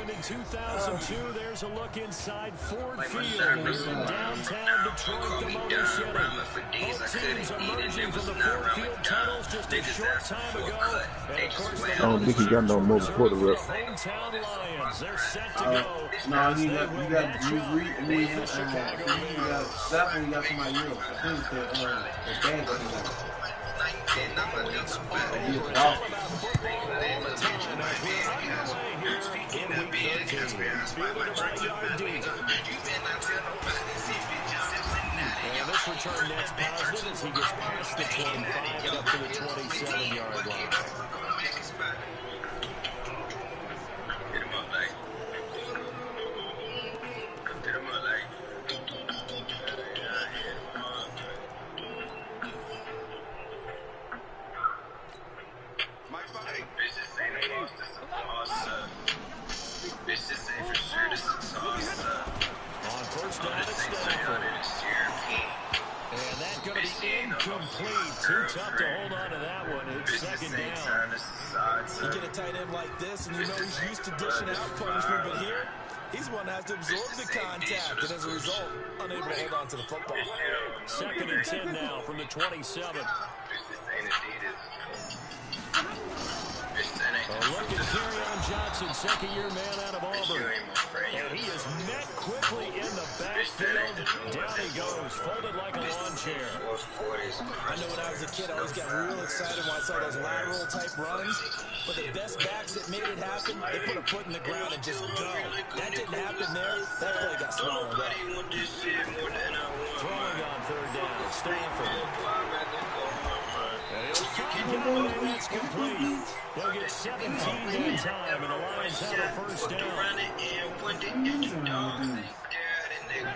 opened in 2002. There's a look inside Ford Field here in downtown Detroit, the Motor City. Both teams emerging from the Ford Field tunnels just a short time ago. And of course, the I don't think he got no more before the rep. hometown Lions. They're set to go. No, you got definitely got somebody else. I think the band And this return net's positive as he gets past the 25 and up to the 27-yard line. On first down, it's Stafford. And that's going to be incomplete. Too tough to hold on to that one. It's second down. You get a tight end like this, and you know he's used to dishing out punishment, but here, he's one that has to absorb the contact, and as a result, unable to hold on to the football. Second and 10 now from the 27. Look at Kerryon Johnson, second-year man out of Auburn. And he is met quickly in the backfield. Down he goes, folded like a lawn chair. I know when I was a kid, I always got real excited when I saw those lateral-type runs. But the best backs that made it happen, they put a foot in the ground and just go. That didn't happen there. That play got swallowed up. Throwing on third down, Stafford. And he'll find it, and it's complete. They'll get 17 that time, and the Lions have a first down.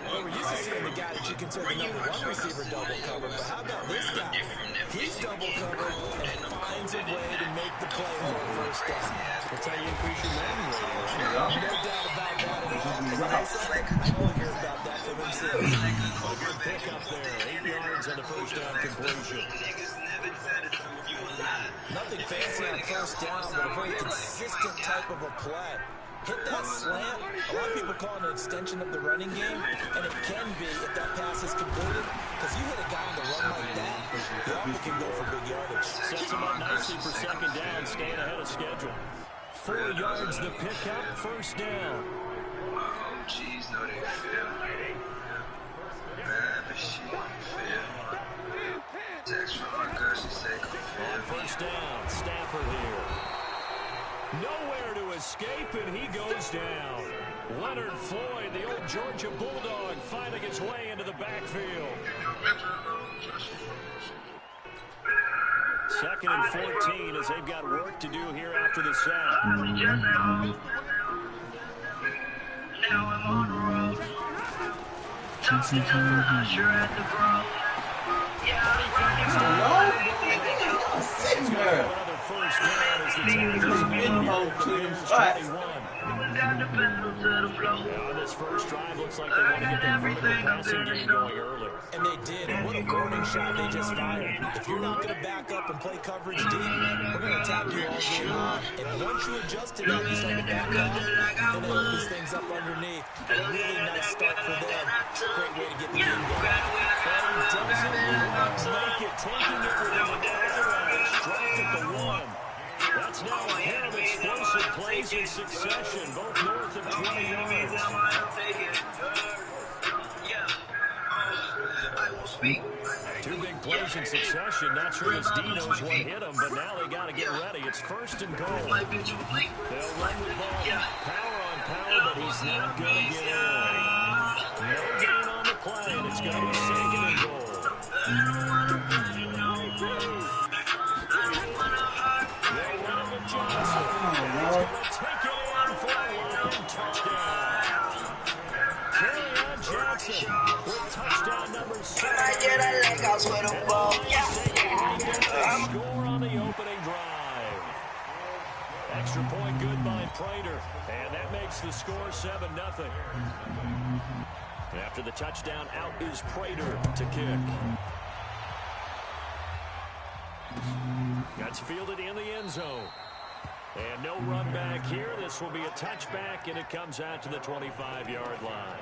Well, we're used to seeing the guy that you consider the #1 receiver double covered, but how about this guy? He's double covered and finds a way to make the play for a first down. That's how you increase your Madden rating, right? No doubt about that. I will hear about that from him soon. A good pick up there, 8 yards on the first down completion. Nothing fancy on first down, but a very consistent type of a play. Hit that slant. A lot of people call it an extension of the running game, and it can be if that pass is completed, because you hit a guy on the run like that, the offense can go for big yardage. Sets him up nicely for second down, staying ahead of schedule. 4 yards the pickup, first down. Oh, jeez, no, they fail. Bad machine, fail. Text from my cousin, say, On first down, Stafford here. Nowhere to escape, and he goes down. Leonard Floyd, the old Georgia Bulldog, finding his way into the backfield. Second and 14 as they've got work to do here after the sack. Now I'm on the road. Talking to the usher at the grove. Yeah, sitting there. Another first down as the got the pedal to the floor. on this first drive, looks like they want to get the vertical passing game going early. And they did, and what a warning shot they just fired. If you're not going to back up and play coverage deep, we're going to attack you all game long. And once you adjust to that, you start to back off, then they hook these things up underneath. A really nice start for them. Great way to get the game going. And doesn't make it, taking it with an dropped at the 1. That's now a pair of explosive plays in succession, both north of 20 yards. Two big plays in succession. Not sure as D knows what hit him, but now they got to get ready. It's first and goal. They'll run the ball. Power on power, but he's not going to get in. No gain on the play, and it's going to be second and goal. Johnson. He's going to take it in for a long touchdown. Kerryon Johnson with touchdown number 7. Score on the opening drive. Extra point good by Prater. And that makes the score 7-0. After the touchdown, out is Prater to kick. That's fielded in the end zone. And no run back here. This will be a touchback, and it comes out to the 25-yard line.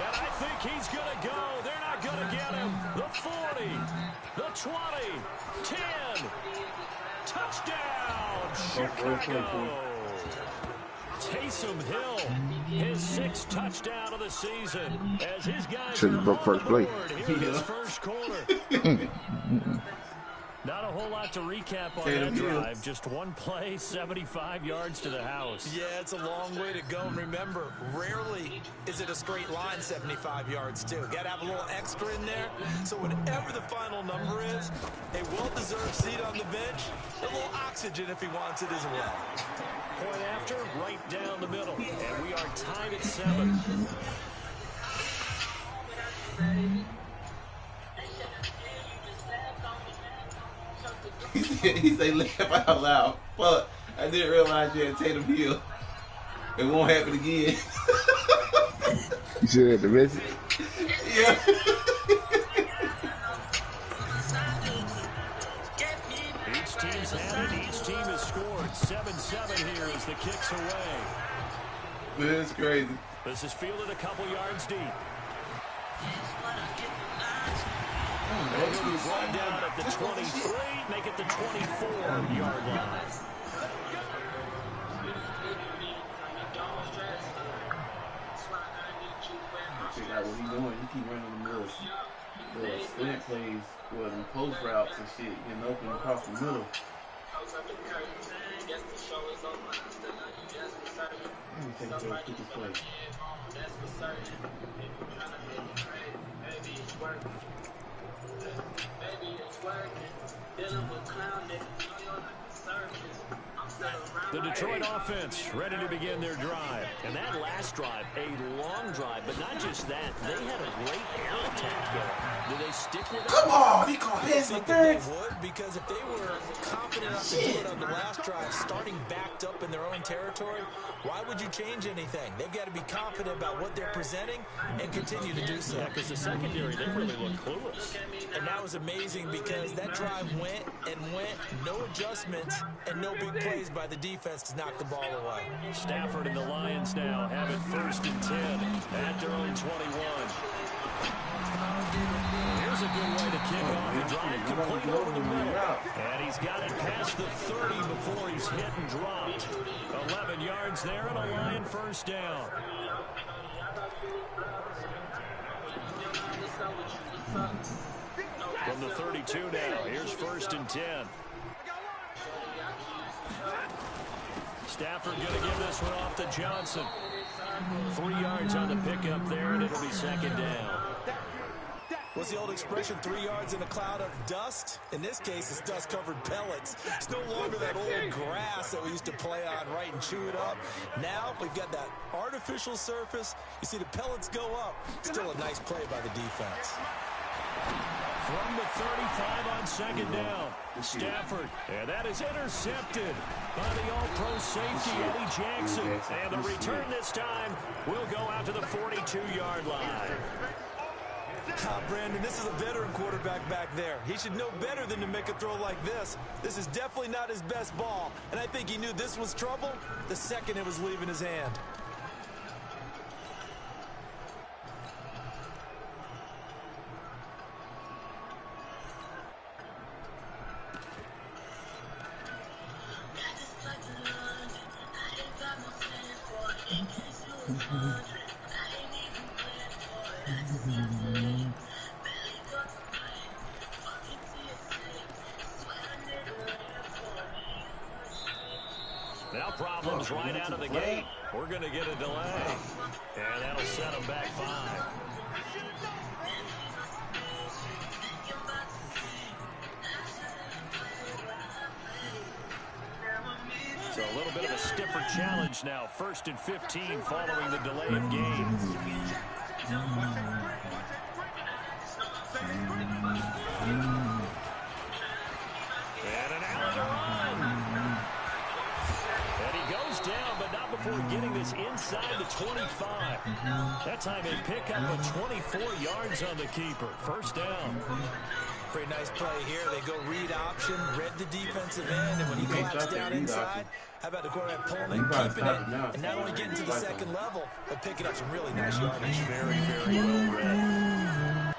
And I think he's going to go. They're not going to get him. The 40, the 20, 10. Touchdown, Chicago. Taysom Hill, his 6th touchdown of the season. As his guys Shouldn't broke first play. Here in his first quarter. Not a whole lot to recap on that drive. Just one play, 75 yards to the house. Yeah, it's a long way to go. And remember, rarely is it a straight line 75 yards, too. Got to have a little extra in there. So whatever the final number is, a well-deserved seat on the bench, a little oxygen if he wants it as well. Point after, right down the middle. And we are tied at 7. He say laugh out loud. Fuck, I didn't realize you had Tatum Hill. It won't happen again. You said the message? Yeah. Each team's had it. Each team has scored. 7-7 here as the kick's away. Man, it's crazy. This is fielded a couple yards deep. They'll be brought down at the 23, make it the 24-yard line. Check out what he's doing. He keep running the slant plays with them post routes and shit, getting open across the middle. Let me take the quickest play. The Detroit offense ready to begin their drive. And that last drive, a long drive, but not just that. They had a great air attack going. Do they stick with it? Come on, he caught his I think that they would, because if they were confident enough to do it on the last drive, starting backed up in their own territory, why would you change anything? They've got to be confident about what they're presenting and continue to do so. Yeah, because the secondary, they really look clueless. And that was amazing because that drive went and went, no adjustments, and no big plays by the defense to knock the ball away. Stafford and the Lions now have it 1st and 10 at their own 21. Here's a good way to kick off the drive, complete over the middle. And he's got it past the 30 before he's hit and dropped. 11 yards there and a Lion 1st down. From the 32 now, here's 1st and 10. Stafford going to give this one off to Johnson. 3 yards on the pickup there, and it'll be 2nd down. What's the old expression, 3 yards in a cloud of dust? In this case, it's dust-covered pellets. It's no longer that old grass that we used to play on, right, and chew it up. Now we've got that artificial surface. You see the pellets go up. Still a nice play by the defense. From the 35 on 2nd down, Stafford, and that is intercepted by the all-pro safety, Eddie Jackson. And the return this time will go out to the 42-yard line. Brandon, this is a veteran quarterback back there. He should know better than to make a throw like this. This is definitely not his best ball, and I think he knew this was trouble the second it was leaving his hand. Now problems right out of the gate. We're going to get a delay. And that'll set them back 5. So a little bit of a stiffer challenge now. 1st and 15 following the delay of game. And an Allen to run. And he goes down, but not before getting this inside the 25. That time they pick up a 24 yards on the keeper. 1st down. Pretty nice play here. They go read option, read the defensive end, and when he collapsed down inside, how about the quarterback pulling it, keeping it, and not only getting to the second level, but picking up some really nice yardage. Very, very well read.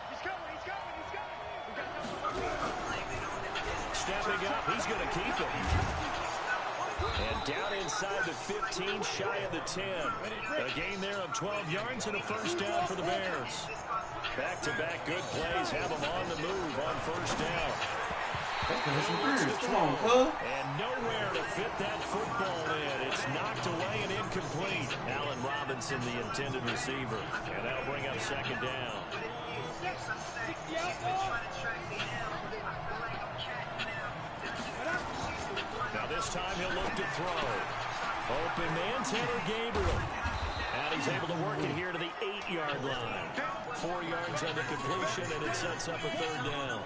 Stepping up, he's going to keep it. And down inside the 15, shy of the 10. A gain there of 12 yards and a 1st down for the Bears. Back-to-back good plays have them on the move on 1st down. And nowhere to fit that football in. It's knocked away and incomplete. Allen Robinson, the intended receiver. And that'll bring up 2nd down. Now this time he'll look to throw. Open man, Tanner Gabriel. And he's able to work it here to the 8-yard line. 4 yards on the completion, and it sets up a 3rd down.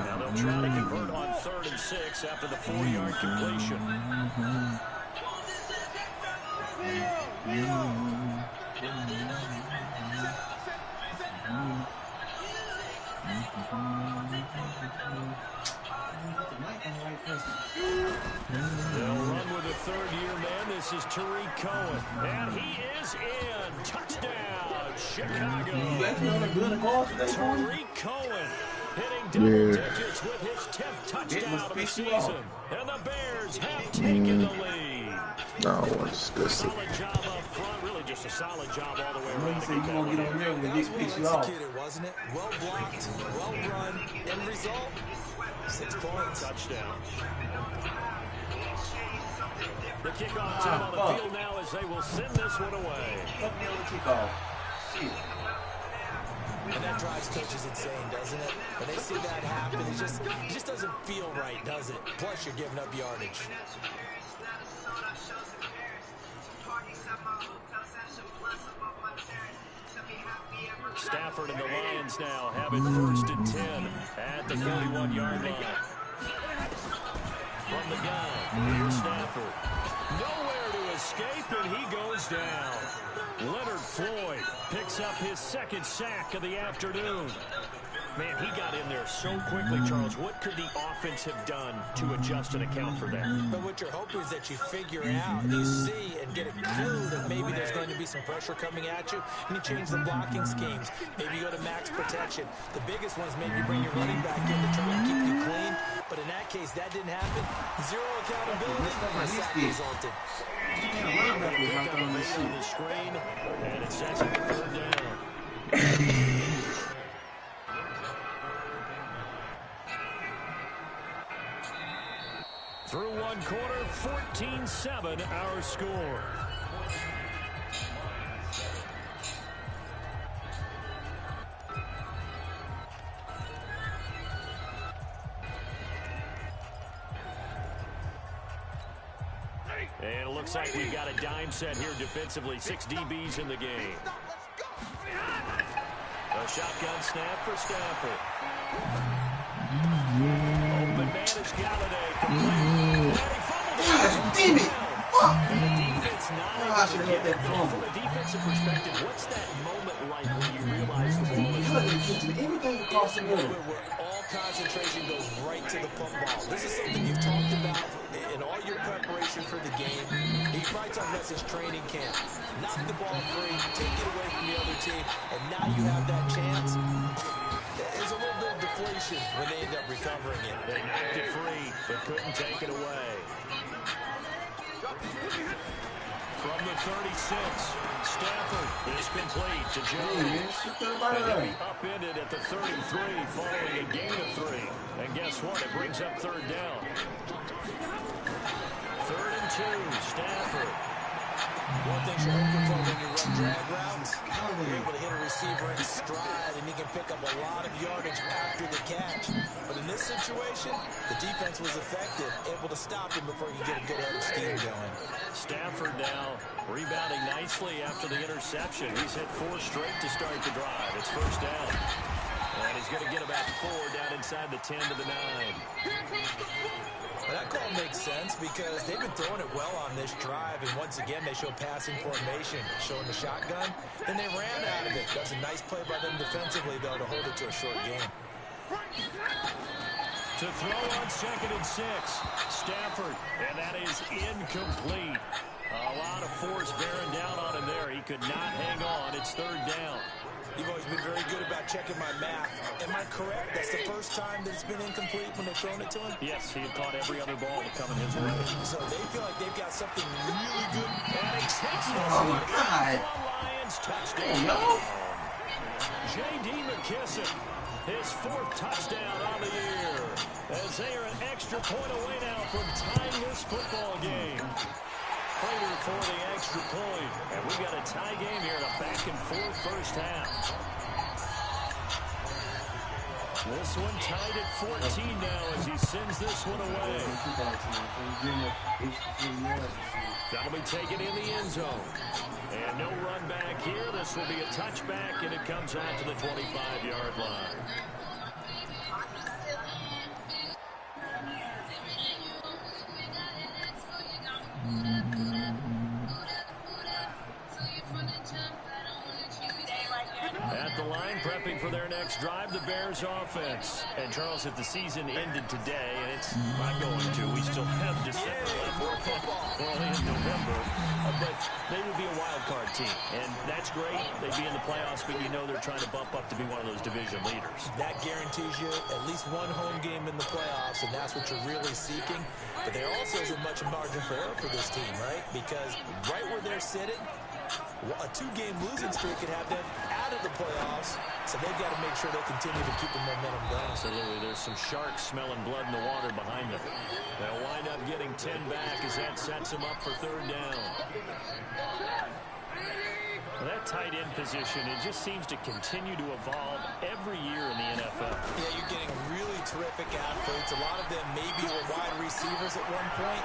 Now they'll try to convert on 3rd and 6 after the 4-yard completion. They'll run with a 3rd-year man. This is Tariq Cohen. And he is in. Touchdown, Chicago. Tariq Cohen hitting double digits with his 10th touchdown of the season. And the Bears have taken the lead. No, it's good. Solid job up front. Really just a solid job all the way around. That was well executed, wasn't it? Well blocked, well run. End result, 6 points. Touchdown. The kickoff team on the field now as they will send this one away. And that drives coaches insane, doesn't it? When they see that happen, it just doesn't feel right, does it? Plus, you're giving up yardage. Stafford and the Lions now have it 1st and 10 at the 41-yard line. From the gun, here's Stafford. Nowhere to escape, and he goes down. Leonard Floyd picks up his 2nd sack of the afternoon. Man, he got in there so quickly, Charles. What could the offense have done to adjust and account for that? But what you're hoping is that you figure out, you see and get a clue that maybe there's going to be some pressure coming at you, and you change the blocking schemes. Maybe you go to max protection. The biggest one is maybe bring your running back in to try and keep you clean. But in that case, that didn't happen. Zero accountability, and a sack resulted. On the screen, and it sets up a 3rd down. Through 1 quarter, 14-7 our score. And it looks like we've got a dime set here defensively. 6 DBs in the game. A shotgun snap for Stafford. Open man is Galladay. Damn it! I should have hit that phone. From a defensive perspective, what's that moment like when you realize the ball is everything across the middle? Where all concentration goes right to the football. This is something you've talked about in all your preparation for the game. You probably talked about this training camp. Knock the ball free, take it away from the other team, and now you have that chance. There's a little bit of deflation when they end up recovering it. They knocked it free, but couldn't take it away. From the 36, Stafford is complete to Jones. And he'll be upended at the 33 following a gain of 3. And guess what? It brings up 3rd down. 3rd and 2, Stafford. One thing you're hoping for when you run drag routes, you're able to hit a receiver and stride, and he can pick up a lot of yardage after the catch. But in this situation, the defense was effective, able to stop him before he could get a good head of steam going. Stafford now rebounding nicely after the interception. He's hit 4 straight to start the drive. It's first down. And he's going to get about 4 down inside the 10 to the 9. Well, that call makes sense because they've been throwing it well on this drive, and once again they show passing formation, showing the shotgun. Then they ran out of it. That's a nice play by them defensively, though, to hold it to a short game. To throw on 2nd and 6, Stafford, and that is incomplete. A lot of force bearing down on him there. He could not hang on. It's 3rd down. You've always been very good about checking my math. Am I correct? That's the first time that it's been incomplete when they've thrown it to him? Yes, he had caught every other ball to come in his way. So they feel like they've got something really good. And he takes this Oh, my God. Lions touchdown. Oh, no. J.D. McKissick, his 4th touchdown on the year. As they are an extra point away now from tying this football game. Prater for the extra point. And we got a tie game here in a back-and-forth first half. This one tied at 14 now as he sends this one away. That'll be taken in the end zone. And no run back here. This will be a touchback, and it comes out to the 25-yard line. At the line, prepping for their next drive, the Bears offense. And Charles, if the season ended today, and it's not going to, we still have December left. We're only in November, but they would be a wild card team, and that's great. They'd be in the playoffs, but you know they're trying to bump up to be one of those division leaders. That guarantees you at least one home game in the playoffs, and that's what you're really seeking. But there also isn't much margin for error for this team, right? Because right where they're sitting, a 2-game losing streak could have them out of the playoffs, so they've got to make sure they continue to keep the momentum going. Absolutely. There's some sharks smelling blood in the water behind them. They'll wind up getting 10 back as that sets them up for 3rd down. That tight end position, it just seems to continue to evolve every year in the NFL. Yeah, you're getting really terrific athletes. A lot of them maybe were wide receivers at one point.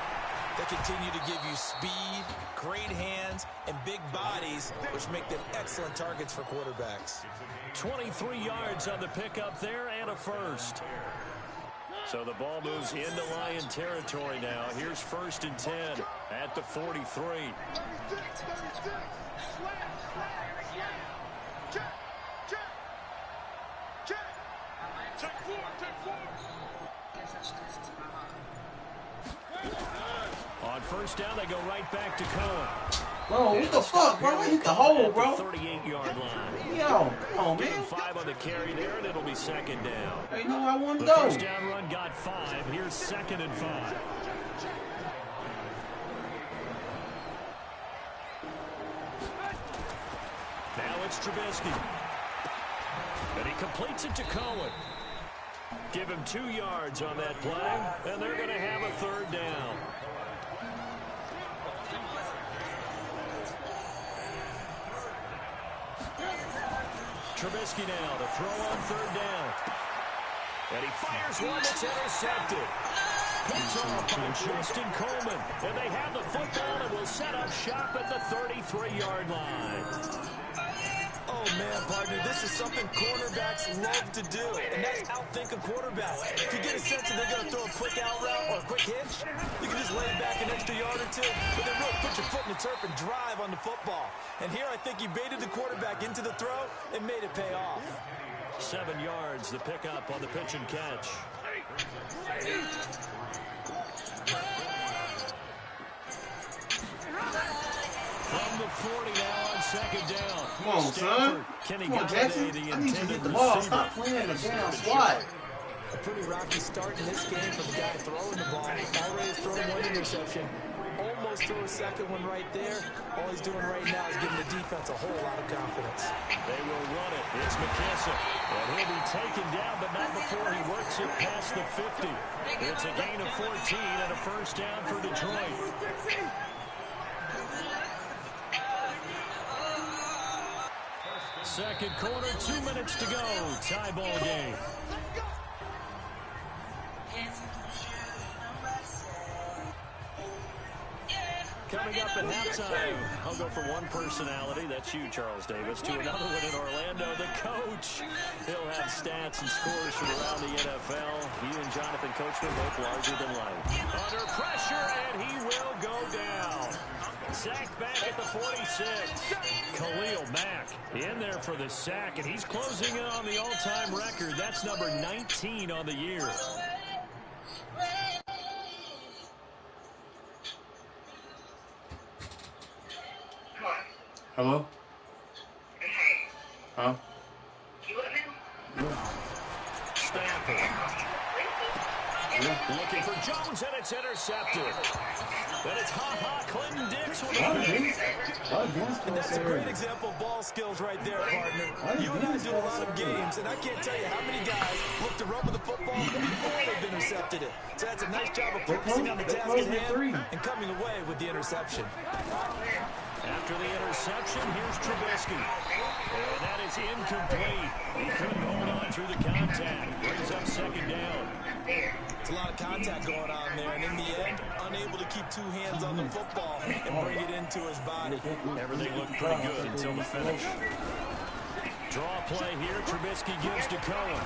They continue to give you speed, great hands, and big bodies, which make them excellent targets for quarterbacks. 23 yards on the pickup there and a first. So the ball moves into Lion territory now. Here's 1st and 10 at the 43. On 1st down, they go right back to Cohen. Bro, what the fuck, bro? Hit the hole, bro. 38-yard line. Yo, come on, man. 5 on the carry there, and it'll be 2nd down. Ain't no I want to The go. first down run got 5. Here's 2nd and 5. Now it's Trubisky. And he completes it to Cohen. Give him 2 yards on that play, and they're going to have a 3rd down. Trubisky now to throw on 3rd down. And he fires one that's intercepted. Picked off by Justin Coleman. And they have the football and will set up shop at the 33-yard line. Oh, man, partner, this is something cornerbacks love to do, and that's outthink a quarterback. If you get a sense that they're going to throw a quick out route or a quick hitch, you can just lay back an extra yard or 2, but then really put your foot in the turf and drive on the football. And here I think he baited the quarterback into the throw and made it pay off. 7 yards, the pickup on the pitch and catch. From the 40 now on 2nd down. Come on, son. Come on, Jackson. I need you to get the ball. Stop playing the damn slot. A pretty rocky start in this game for the guy throwing the ball. Already thrown 1 interception. Almost threw a 2nd one right there. All he's doing right now is giving the defense a whole lot of confidence. They will run it. It's McKissick. And he'll be taken down, but not before he works it past the 50. It's a gain of 14 and a first down for Detroit. Second quarter, 2 minutes to go. Tie ball game. Coming up at halftime, I'll go from one personality, that's you, Charles Davis, to another one in Orlando, the coach. He'll have stats and scores from around the NFL. You and Jonathan Coachman both larger than life. Under pressure, and he will go down. Sack back at the 46. Khalil Mack in there for the sack, and he's closing in on the all-time record. That's number 19 on the year. Hello? Huh? Stafford. Looking for Jones, and it's intercepted. Then it's Clinton Dix with a That's a great example of ball skills right there, partner. You and I do a lot of games, and I can't tell you how many guys look to run with the football before they've intercepted it. So that's a nice job of focusing on the task at hand and coming away with the interception. After the interception, here's Trubisky. And that is incomplete. He couldn't hold on through the contact. Brings up second down. It's a lot of contact going on there, and in the end, unable to keep two hands on the football and bring it into his body. Everything looked pretty good until the finish. Draw play here. Trubisky gives to Cohen.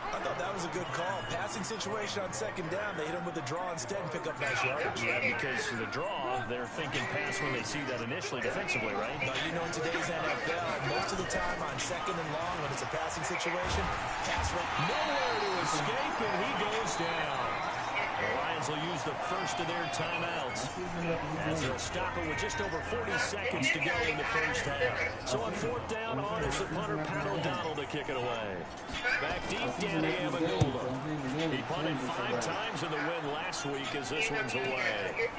I thought that was a good call. Passing situation on second down. They hit him with the draw instead and pick up nice yardage. Yeah, because the draw, they're thinking pass when they see that initially defensively, right? But you know, in today's NFL, most of the time on second and long, when it's a passing situation, pass rate. Nowhere to escape, and he goes down. The Lions will use the first of their timeouts as they'll stop it with just over 40 seconds to go in the first half. So on fourth down, honors the punter Pat O'Donnell to kick it away. Back deep, Danny Amendola. He punted 5 times in the win last week as this one's away.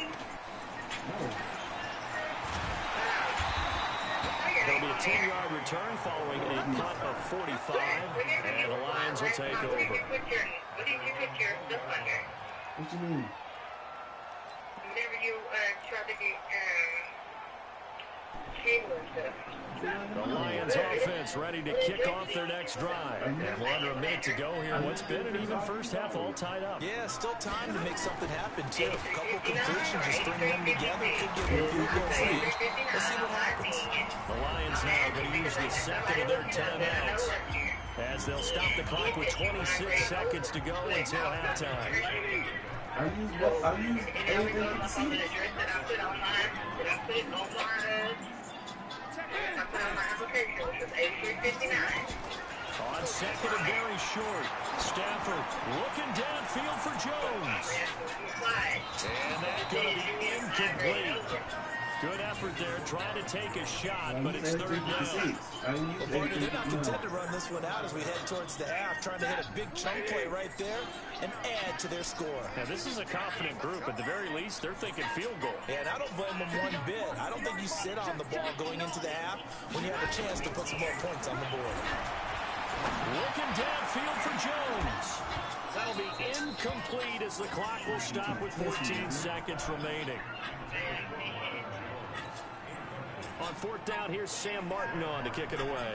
It'll be a 10-yard return following a punt of 45, and the Lions will take over. What you mean? Whenever you try to get cable and stuff. The Lions offense ready to kick off their next drive. And we're under a minute to go here. What's been an even first half all tied up. Yeah, still time to make something happen, too. A couple completions, just string them together. Could get a few goals range. Let's see what happens. The Lions now going to use the second of their timeouts as they'll stop the clock with 26 seconds to go until halftime. I use everything you can see. On second and very short, Stafford looking downfield for Jones. And that's going to be incomplete. Good effort there, trying to take a shot, but it's third down. Well, partner, they're not content to run this one out as we head towards the half, trying to hit a big chunk play right there and add to their score. Now, this is a confident group. At the very least, they're thinking field goal. Yeah, and I don't blame them one bit. I don't think you sit on the ball going into the half when you have a chance to put some more points on the board. Looking downfield for Jones. That'll be incomplete as the clock will stop with 14 seconds remaining. On fourth down, here's Sam Martin on to kick it away.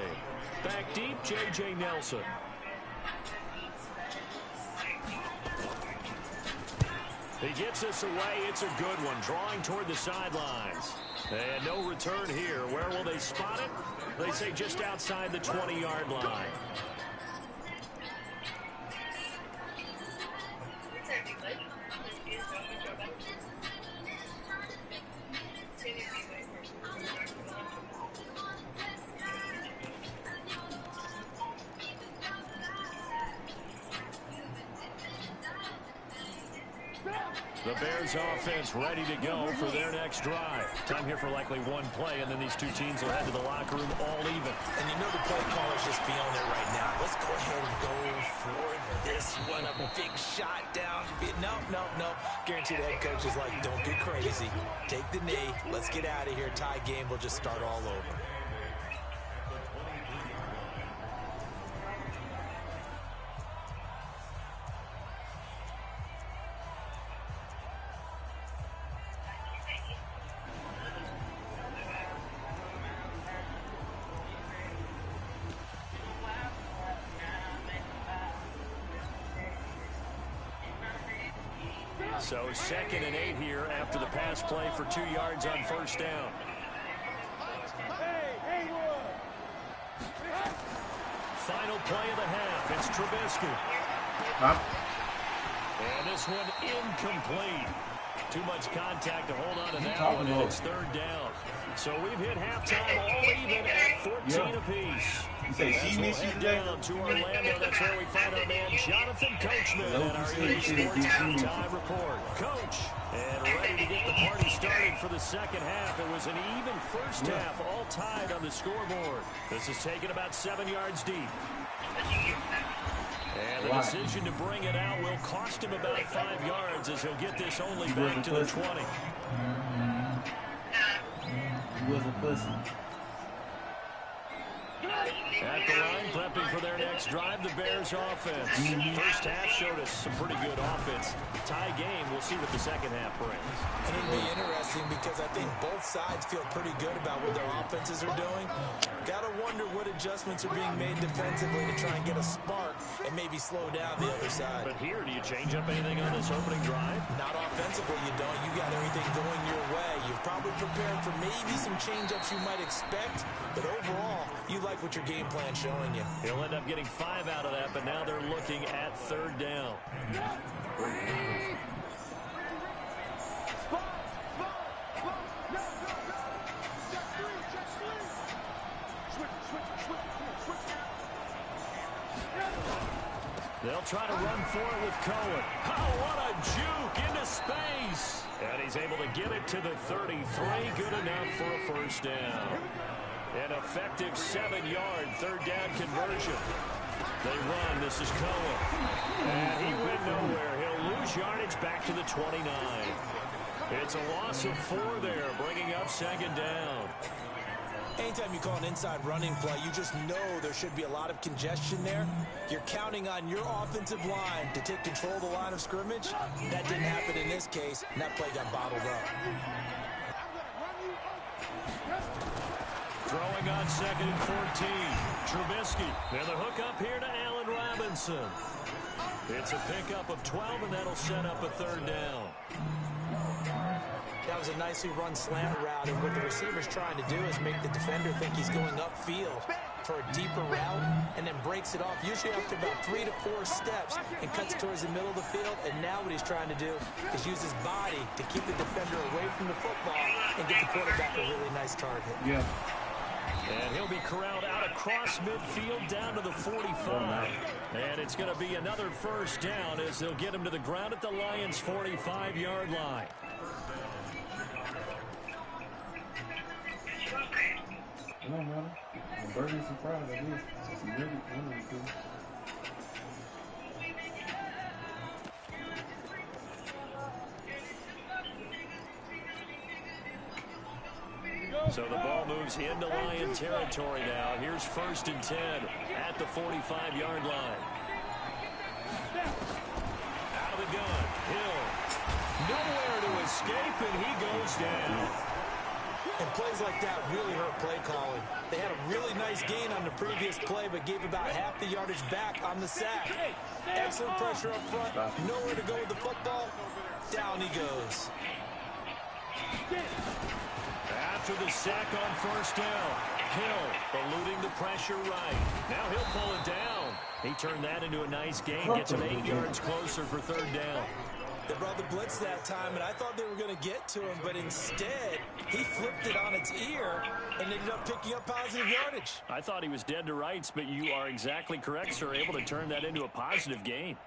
Back deep, J.J. Nelson. He gets this away. It's a good one, drawing toward the sidelines. And no return here. Where will they spot it? They say just outside the 20-yard line. The Bears offense ready to go for their next drive. Time here for likely one play, and then these two teams will head to the locker room all even. And you know the play caller's just feeling it right now. Let's go ahead and go for this one. A big shot down. No. Guarantee the head coach is like, don't get crazy. Take the knee. Let's get out of here. Tie game. We'll just start all over. So 2nd and 8 here after the pass play for 2 yards on first down. Final play of the half. It's Trubisky. And this one incomplete. Too much contact to hold on to that one, and it's 3rd down. So we've hit halftime all even at 14 apiece. You say she miss you, Jay? Down to Orlando. That's where we find our man Jonathan Coachman at our EA Sports halftime report. Coach, and ready to get the party started for the second half. It was an even first half, all tied on the scoreboard. This is taken about 7 yards deep. And the decision to bring it out will cost him about 5 yards as he'll get this only back to the 20. He was a pussy. At the line, prepping for their next drive, the Bears offense. First half showed us some pretty good offense. Tie game, we'll see what the second half brings. And it'll be interesting because I think both sides feel pretty good about what their offenses are doing. Got to wonder what adjustments are being made defensively to try and get a spark and maybe slow down the other side. But here, do you change up anything on this opening drive? Not offensively, you don't. You got everything going your way. You've probably prepared for maybe some change-ups you might expect, but overall, you like what your game plan's showing you. He'll end up getting 5 out of that, but now they're looking at 3rd down. They'll try to run for it with Cohen. Oh, what a juke into space. And he's able to get it to the 33. Good enough for a first down. An effective 7-yard 3rd down conversion. They run. This is Cohen. And he went nowhere. He'll lose yardage back to the 29. It's a loss of 4 there, bringing up 2nd down. Anytime you call an inside running play, you just know there should be a lot of congestion there. You're counting on your offensive line to take control of the line of scrimmage. That didn't happen in this case, and that play got bottled up. Throwing on 2nd and 14. Trubisky. And the hook up here to Allen Robinson. It's a pickup of 12, and that'll set up a 3rd down. That was a nicely run slant route, and what the receiver's trying to do is make the defender think he's going upfield for a deeper route, and then breaks it off, usually after about 3 to 4 steps, and cuts towards the middle of the field. And now what he's trying to do is use his body to keep the defender away from the football and get the quarterback a really nice target. Yeah. And he'll be corralled out across midfield down to the 45. And it's going to be another first down as they'll get him to the ground at the Lions' 45-yard line. No, man. I'm burning surprise, I guess. It's really funny, too. So the ball moves into Lion territory now. Here's 1st and 10 at the 45-yard line. Out of the gun. Hill. Nowhere to escape, and he goes down. And plays like that really hurt play calling. They had a really nice gain on the previous play, but gave about half the yardage back on the sack. Excellent pressure up front. Nowhere to go with the football. Down he goes. After the sack on first down, Hill eluding the pressure right. Now he'll pull it down. He turned that into a nice gain. Gets him 8 yards closer for 3rd down. They brought the blitz that time, and I thought they were going to get to him, but instead, he flipped it on its ear and ended up picking up positive yardage. I thought he was dead to rights, but you are exactly correct, sir. Able to turn that into a positive gain.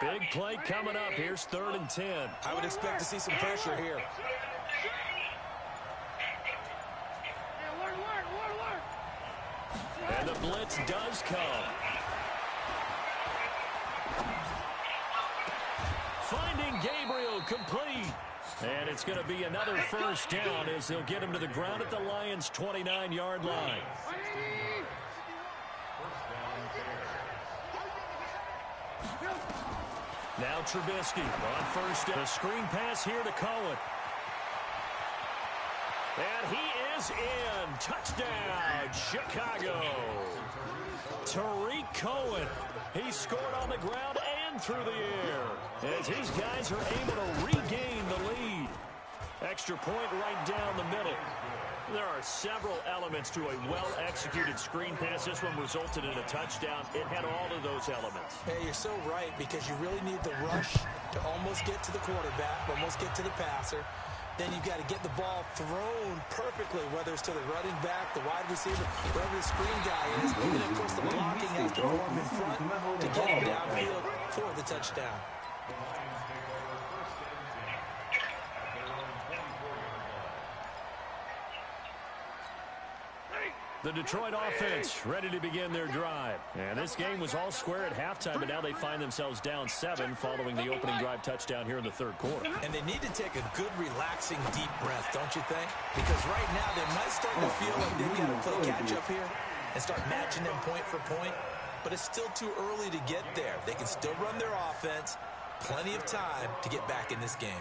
Big play coming up. Here's 3rd and 10. I would expect to see some pressure here. And the blitz does come. Finding Gabriel complete. And it's going to be another first down as they'll get him to the ground at the Lions' 29-yard line. Now Trubisky on first. The screen pass here to Cohen. And he is in. Touchdown, Chicago. Tariq Cohen. He scored on the ground and through the air as his guys are able to regain the lead. Extra point right down the middle. There are several elements to a well-executed screen pass. This one resulted in a touchdown. It had all of those elements. Hey, you're so right, because you really need the rush to almost get to the quarterback, almost get to the passer. Then you've got to get the ball thrown perfectly, whether it's to the running back, the wide receiver, wherever the screen guy is. And, of course, the blocking has to form in front to get him downfield for the touchdown. The Detroit offense ready to begin their drive. And this game was all square at halftime, but now they find themselves down 7 following the opening drive touchdown here in the third quarter. And they need to take a good, relaxing, deep breath, don't you think? Because right now they might start to feel like they've got to play catch-up here and start matching them point for point. But it's still too early to get there. They can still run their offense. Plenty of time to get back in this game.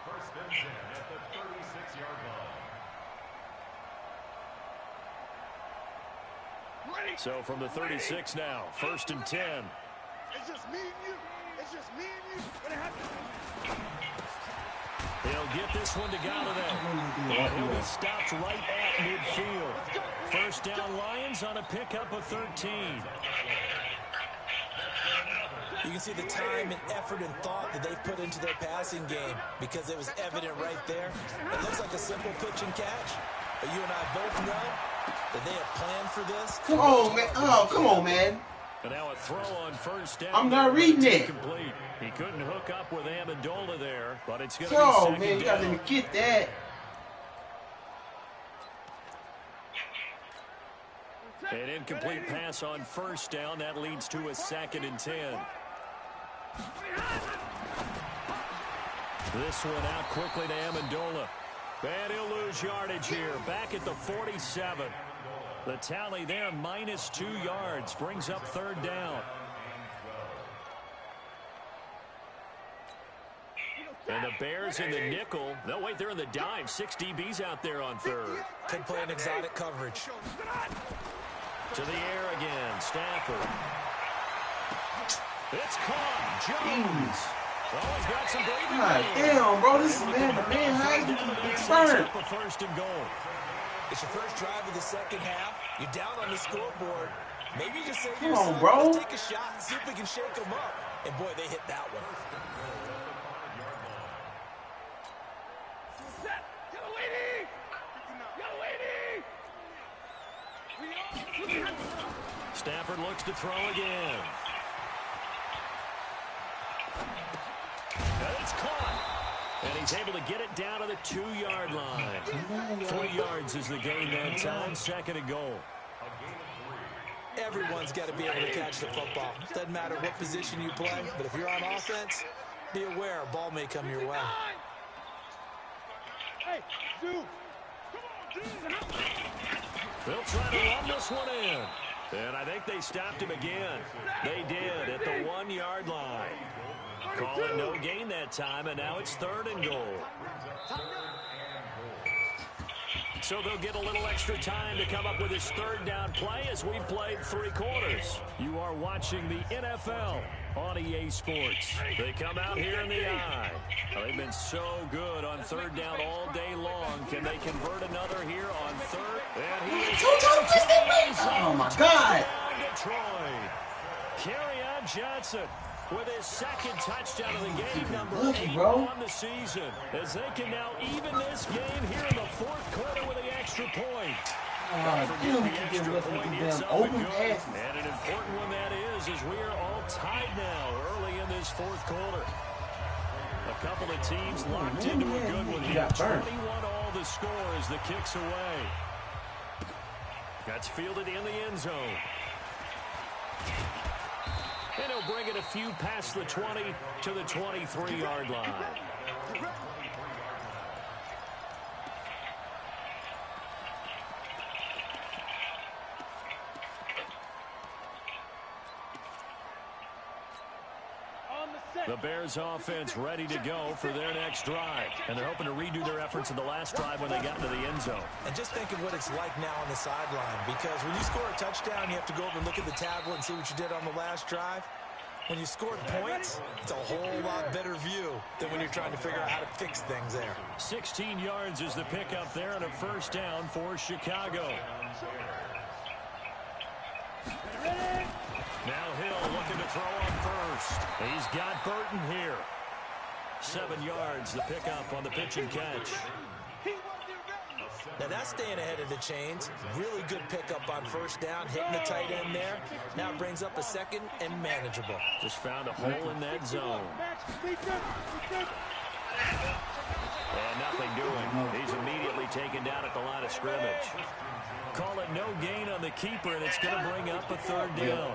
First and 10 at the 36-yard line. So from the 36 now, first and 10. It's just me and you. It's just me and you. What happened? He'll get this one to Galladay. And he'll be stopped right at midfield. First down Lions on a pickup of 13. You can see the time and effort and thought that they've put into their passing game because it was evident right there. It looks like a simple pitch and catch, but you and I both know that they have planned for this. Come on, man. Oh, come on, man. And now a throw on first down. I'm not reading it. Complete. He couldn't hook up with Amendola there, but it's going to be Oh, second man, you got to let me get that. An incomplete pass on first down. That leads to a 2nd and 10. This one out quickly to Amendola. And he'll lose yardage here. Back at the 47. The tally there, -2 yards. Brings up third down. And the Bears in the nickel. No, wait, they're in the dime. 6 DBs out there on third. Could play an exotic coverage. To the air again, Stafford. It's caught. Jones. Oh, he's got some breathing. God damn, bro, this is man-to-man. How is it burnt? For first and goal. It's your first drive of the second half. You're down on the scoreboard. Maybe you just say, come on, bro. Let's take a shot and see if we can shake them up. And boy, they hit that one. Stafford looks to throw again. And it's caught. And he's able to get it down to the 2-yard line. 3 yards is the gain that time. 2nd and goal. Everyone's got to be able to catch the football. Doesn't matter what position you play, but if you're on offense, be aware a ball may come your way. Hey, dude. They'll try to run this one in. And I think they stopped him again. They did at the 1-yard line. Call it no gain that time, and now it's 3rd and goal. So they'll get a little extra time to come up with his 3rd down play as we've played 3 quarters. You are watching the NFL on EA Sports. They come out here in the eye. They've been so good on 3rd down all day long. Can they convert another here on 3rd? And he is oh, my God. Detroit. Kerryon Johnson with his 2nd touchdown of the game, number 8 on the season, as they can now even this game here in the 4th quarter with an extra point. And an important one that is as we are all tied now early in this 4th quarter. A couple of teams locked into a good one here. 21 all the score as the kick's away. That's fielded in the end zone. And he'll bring it a few past the 20 to the 23-yard line. The Bears offense ready to go for their next drive. And they're hoping to redo their efforts in the last drive when they got into the end zone. And just think of what it's like now on the sideline, because when you score a touchdown, you have to go over and look at the tablet and see what you did on the last drive. When you scored points, it's a whole lot better view than when you're trying to figure out how to fix things there. 16 yards is the pickup there and a first down for Chicago. Now Hill looking to throw on first. He's got Burton here. 7 yards, the pickup on the pitch and catch. Now that's staying ahead of the chains. Really good pickup on first down, hitting the tight end there. Now it brings up a second and manageable. Just found a hole in that zone. And nothing doing. He's immediately taken down at the line of scrimmage. Call it no gain on the keeper, and it's going to bring up a third down.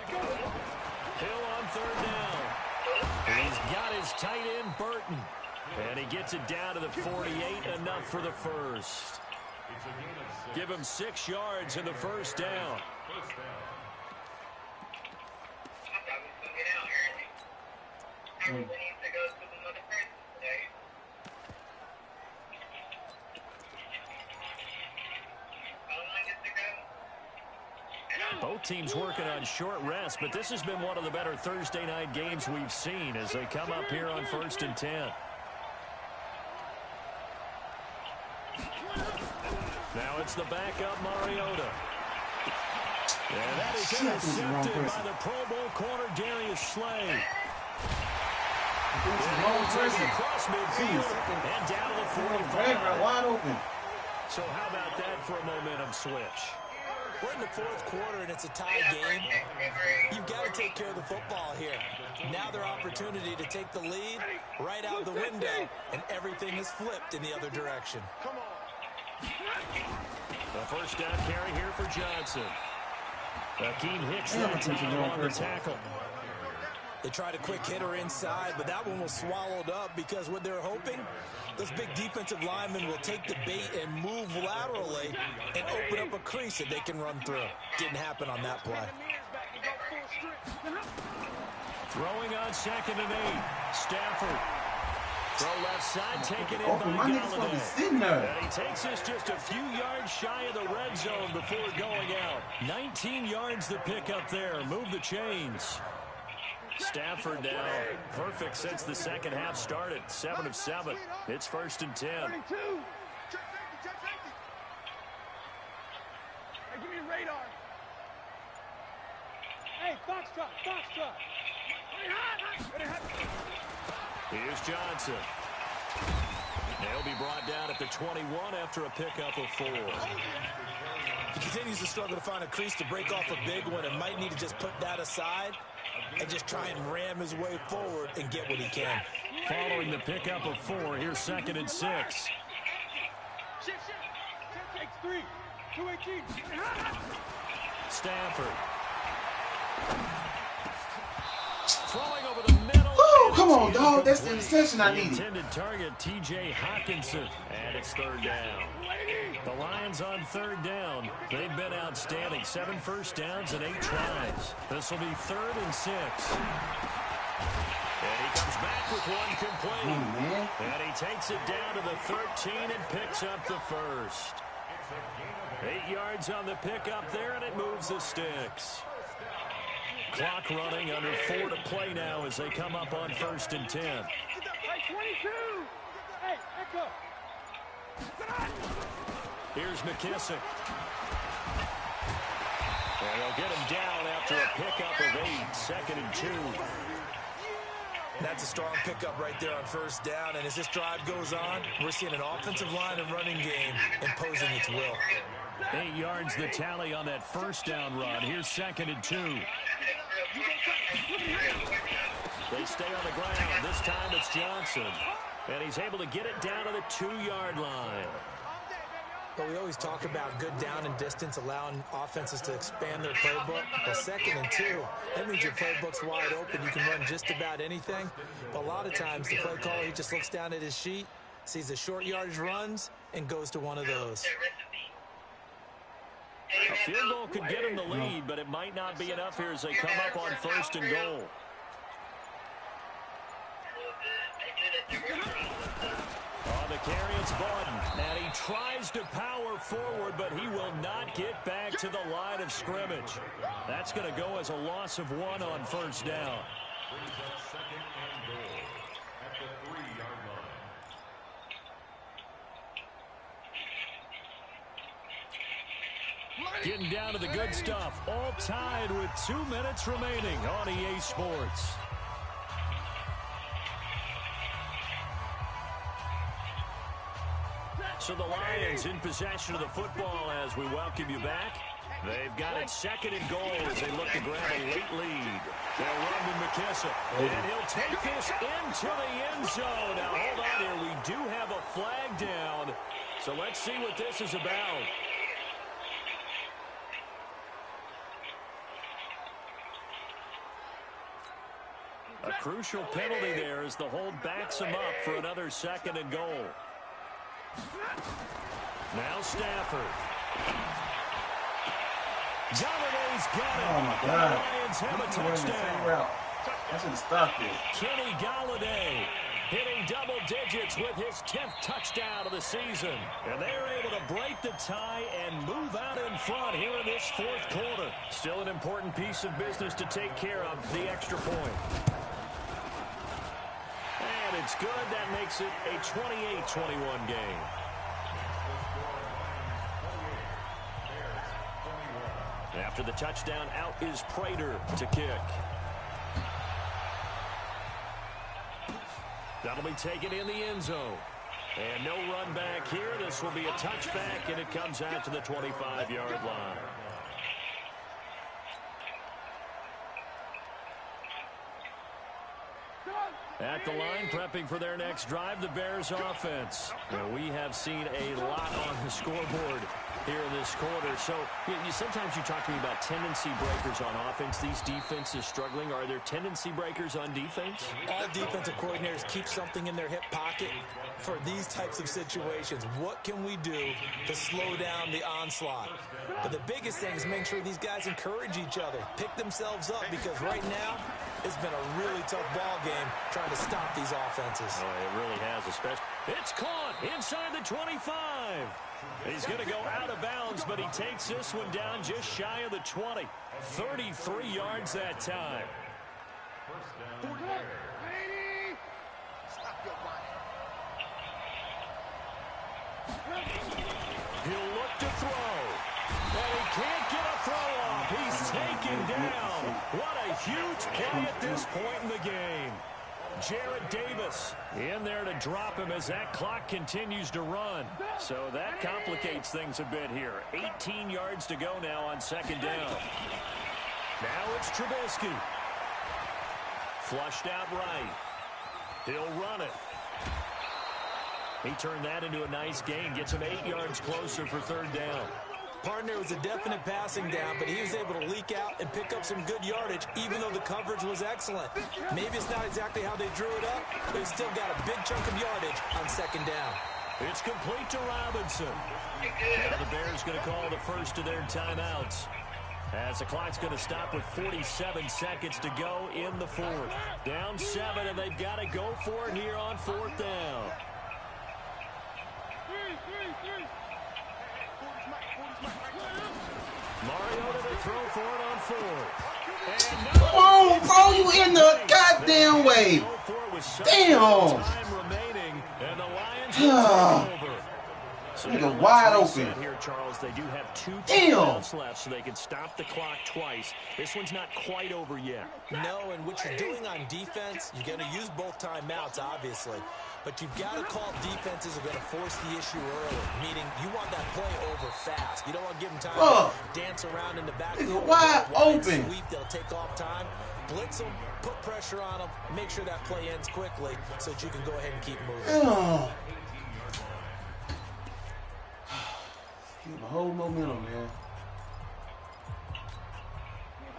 Hill on third down. He's got his tight end, Burton. And he gets it down to the 48, enough for the first. Give him 6 yards in the first down. Both teams working on short rest, but this has been one of the better Thursday night games we've seen as they come up here on 1st and 10. Now it's the backup Mariota. And that is intercepted by the Pro Bowl corner Darius Slay. Across midfield and down to the 45. Wide open. So how about that for a momentum switch? We're in the fourth quarter, and it's a tie game. You've got to take care of the football here. Now their opportunity to take the lead right out the window, and everything is flipped in the other direction. The first down carry here for Johnson. Akeem Hicks that time on the tackle. They tried a quick hitter inside, but that one was swallowed up because what they're hoping, those big defensive linemen will take the bait and move laterally and open up a crease that they can run through. Didn't happen on that play. Throwing on 2nd and 8. Stafford. Throw left side, taken in by Galladay. And he takes us just a few yards shy of the red zone before going out. 19 yards the pickup there. Move the chains. Stafford now perfect since the second half started. 7 of 7. It's 1st and 10. Hey, give me a radar. Hey, Foxtrot. Here's Johnson. He'll be brought down at the 21 after a pickup of 4. He continues to struggle to find a crease to break off a big one and might need to just put that aside and just try and ram his way forward and get what he can. Following the pickup of 4, here's 2nd and 6. Stafford. Throwing over the middle. Oh, come on, dog. That's the interception I needed. Intended target, T.J. Hawkinson. And it's 3rd down. The Lions on 3rd down. They've been outstanding. 7 first downs and 8 tries. This will be 3rd and 6. And he comes back with one complete. And he takes it down to the 13 and picks up the first. 8 yards on the pickup there, and it moves the sticks. Clock running, under 4 to play now as they come up on 1st and 10. Hey, 22. Hey, echo. Here's McKissick. And they'll get him down after a pickup of 8. 2nd and 2. That's a strong pickup right there on 1st down, and as this drive goes on, we're seeing an offensive line and running game imposing its will. 8 yards the tally on that 1st down run. Here's 2nd and 2. They stay on the ground. This time it's Johnson. And he's able to get it down to the 2-yard line. But we always talk about good down and distance, allowing offenses to expand their playbook. Well, 2nd and 2, that means your playbook's wide open. You can run just about anything. But a lot of times, the play caller, he just looks down at his sheet, sees the short yardage runs, and goes to one of those. A field goal could get him the lead, but it might not be enough here as they come up on 1st and goal. carry, it's Borden. And he tries to power forward, but he will not get back to the line of scrimmage. That's going to go as a loss of 1 on first down. Brings up second and goal at the 3-yard line. Getting down to the good stuff. All tied with 2 minutes remaining on EA Sports. So the Lions in possession of the football as we welcome you back. They've got it second and goal as they look to grab a late lead. They'll run to McKissick, and he'll take this into the end zone. Now, hold on here. We do have a flag down, so let's see what this is about. A crucial penalty there as the hold backs him up for another second and goal. Now Stafford. Galladay's got it. Oh, my God. The Lions have a touchdown. I should have stopped it. Kenny Galladay hitting double digits with his 10th touchdown of the season. And they're able to break the tie and move out in front here in this fourth quarter. Still an important piece of business to take care of, the extra point. And it's good. That makes it a 28-21 game. After the touchdown, out is Prater to kick. That'll be taken in the end zone. And no run back here. This will be a touchback, and it comes out to the 25-yard line. At the line, prepping for their next drive, the Bears offense. Now, we have seen a lot on the scoreboard here in this quarter. So sometimes you talk to me about tendency breakers on offense. These defenses struggling. Are there tendency breakers on defense? All defensive coordinators keep something in their hip pocket for these types of situations. What can we do to slow down the onslaught? But the biggest thing is make sure these guys encourage each other, pick themselves up, because right now it's been a really tough ball game trying to stop these offenses. Oh, it really has, especially. It's caught inside the 25. He's going to go out of bounds, but he takes this one down just shy of the 20. 33 yards that time. He'll look to throw. And he can't get a throw off. He's taken down. What a huge play at this point in the game. Jarrett Davis in there to drop him as that clock continues to run. So that complicates things a bit here. 18 yards to go now on second down. Now it's Trubisky. Flushed out right. He'll run it. He turned that into a nice gain. Gets him 8 yards closer for third down. Partner was a definite passing down, but he was able to leak out and pick up some good yardage, even though the coverage was excellent. Maybe it's not exactly how they drew it up, but he's still got a big chunk of yardage on second down. It's complete to Robinson. Now the Bears going to call the first of their timeouts, as the clock's going to stop with 47 seconds to go in the fourth. Down 7, and they've got to go for it here on fourth down. Mariota to throw for it on fourth. Come on, bro, you in the goddamn way. Damn. Nigga wide open. Here, Charles, they do have 2 Damn. timeouts left, so they can stop the clock twice. This one's not quite over yet. No, and what you're doing on defense, you're going to use both timeouts, obviously. But you've got to call defenses are going to force the issue early, meaning you want that play over fast. You don't want to give them time to dance around in the backfield. Wide open. Sweep, they'll take off time. Blitz them, put pressure on them, make sure that play ends quickly so that you can go ahead and keep moving. Keep the whole momentum, man.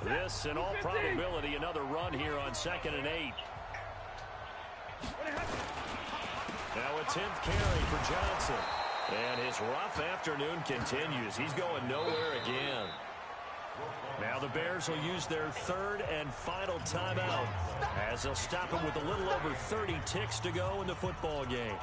This, in all probability, another run here on 2nd and 8. Now a 10th carry for Johnson. And his rough afternoon continues. He's going nowhere again. Now the Bears will use their 3rd and final timeout, as they'll stop him with a little over 30 ticks to go in the football game.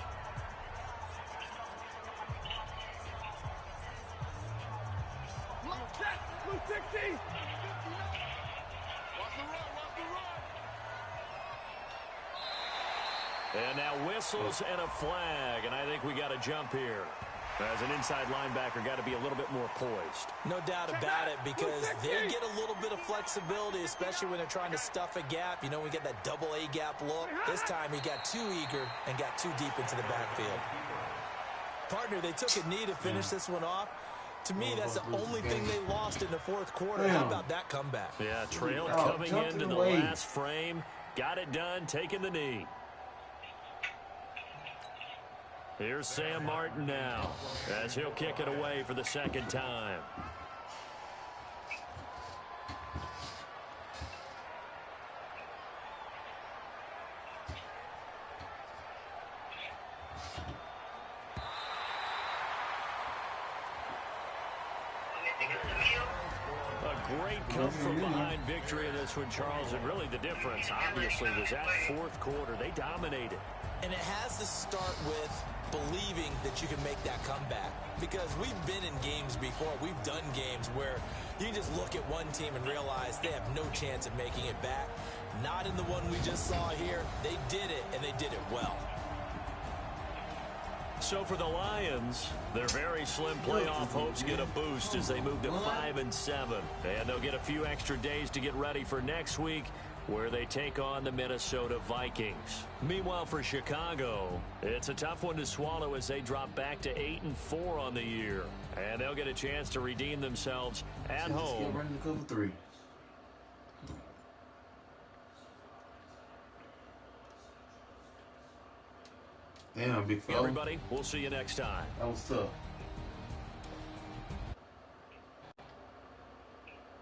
And now whistles and a flag, and I think we got a jump here. As an inside linebacker, got to be a little bit more poised. No doubt about it, because they get a little bit of flexibility, especially when they're trying to stuff a gap. You know, we get that double A gap look. This time he got too eager and got too deep into the backfield. Partner, they took a knee to finish this one off. To me, that's the only thing they lost in the fourth quarter. How about that comeback? Yeah, trailed coming into the last frame. Got it done, taking the knee. Here's Sam Martin now, as he'll kick it away for the second time. A great come-from-behind victory in this one, Charles, and really the difference, obviously, was that fourth quarter. They dominated. And it has to start with believing that you can make that comeback. Because we've been in games before. We've done games where you just look at one team and realize they have no chance of making it back. Not in the one we just saw here. They did it, and they did it well. So for the Lions, their very slim playoff hopes get a boost as they move to 5-7. And they'll get a few extra days to get ready for next week, where they take on the Minnesota Vikings. Meanwhile, for Chicago, it's a tough one to swallow as they drop back to 8-4 on the year. And they'll get a chance to redeem themselves at home. Running cover 3. Damn, big fella. Everybody, we'll see you next time. That was tough.